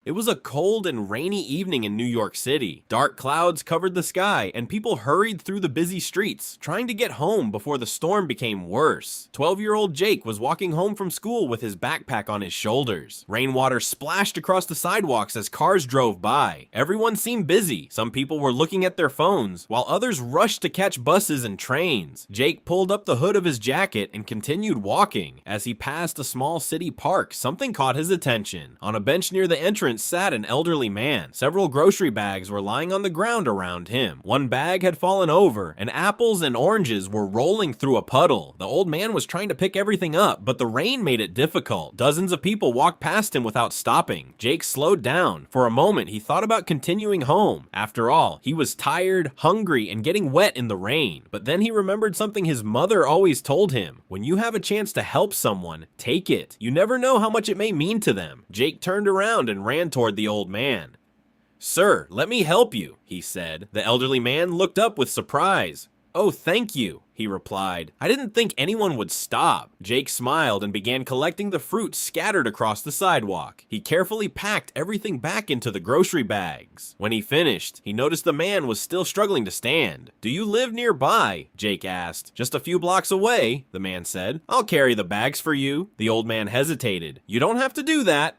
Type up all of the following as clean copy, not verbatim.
It was a cold and rainy evening in New York City. Dark clouds covered the sky, and people hurried through the busy streets, trying to get home before the storm became worse. 12-year-old Jake was walking home from school with his backpack on his shoulders. Rainwater splashed across the sidewalks as cars drove by. Everyone seemed busy. Some people were looking at their phones, while others rushed to catch buses and trains. Jake pulled up the hood of his jacket and continued walking. As he passed a small city park, something caught his attention. On a bench near the entrance sat an elderly man. Several grocery bags were lying on the ground around him. One bag had fallen over, and apples and oranges were rolling through a puddle. The old man was trying to pick everything up, but the rain made it difficult. Dozens of people walked past him without stopping. Jake slowed down. For a moment, he thought about continuing home. After all, he was tired, hungry, and getting wet in the rain. But then he remembered something his mother always told him. When you have a chance to help someone, take it. You never know how much it may mean to them. Jake turned around and ran toward the old man. "Sir, let me help you," he said. The elderly man looked up with surprise. "Oh, thank you," he replied. "I didn't think anyone would stop." Jake smiled and began collecting the fruit scattered across the sidewalk. He carefully packed everything back into the grocery bags. When he finished, he noticed the man was still struggling to stand. "Do you live nearby?" Jake asked. "Just a few blocks away," the man said. "I'll carry the bags for you." The old man hesitated. "You don't have to do that."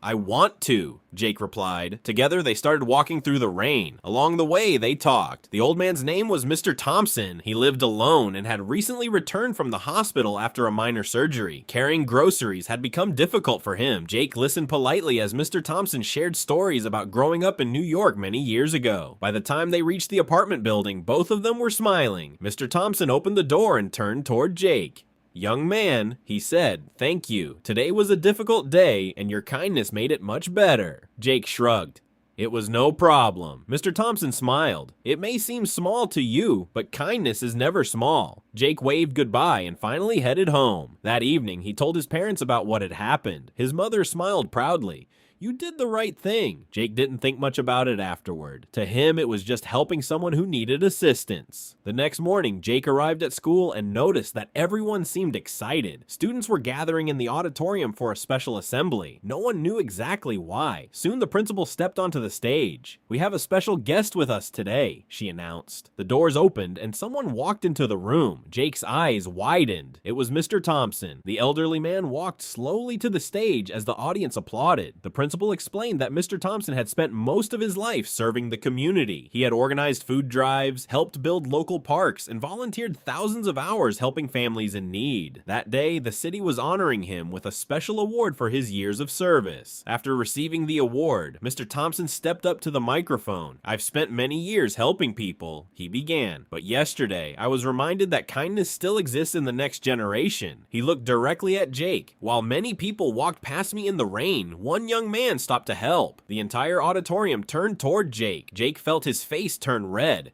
"I want to," Jake replied. Together, they started walking through the rain. Along the way, they talked. The old man's name was Mr. Thompson. He lived alone and had recently returned from the hospital after a minor surgery. Carrying groceries had become difficult for him. Jake listened politely as Mr. Thompson shared stories about growing up in New York many years ago. By the time they reached the apartment building, both of them were smiling. Mr. Thompson opened the door and turned toward Jake. "Young man," he said, "thank you. Today was a difficult day, and your kindness made it much better." Jake shrugged. "It was no problem." Mr. Thompson smiled. "It may seem small to you, but kindness is never small." Jake waved goodbye and finally headed home. That evening, he told his parents about what had happened. His mother smiled proudly. "You did the right thing." Jake didn't think much about it afterward. To him, it was just helping someone who needed assistance. The next morning, Jake arrived at school and noticed that everyone seemed excited. Students were gathering in the auditorium for a special assembly. No one knew exactly why. Soon the principal stepped onto the stage. "We have a special guest with us today," she announced. The doors opened and someone walked into the room. Jake's eyes widened. It was Mr. Thompson. The elderly man walked slowly to the stage as the audience applauded. The principal explained that Mr. Thompson had spent most of his life serving the community. He had organized food drives, helped build local parks, and volunteered thousands of hours helping families in need. That day, the city was honoring him with a special award for his years of service. After receiving the award, Mr. Thompson stepped up to the microphone. "I've spent many years helping people," he began. "But yesterday, I was reminded that kindness still exists in the next generation." He looked directly at Jake. "While many people walked past me in the rain, one young man stopped to help." The entire auditorium turned toward Jake. Jake felt his face turn red.